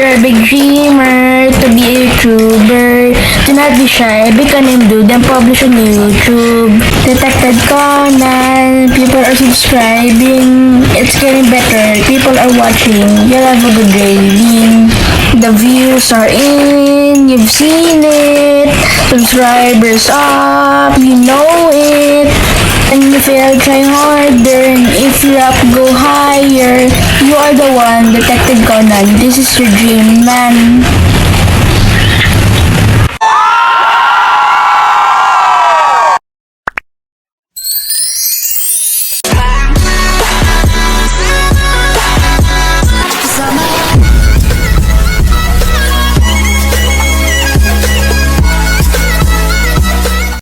you're a big dreamer to be a YouTuber, do not be shy, become a dude and publish on YouTube. Detected Conan, people are subscribing, it's getting better, people are watching, you'll have a good rating. The views are in, you've seen it, subscribers up, you know it. And you fail, try harder, and if you up, go higher. You are the one, Detective Conan, this is your dream, man.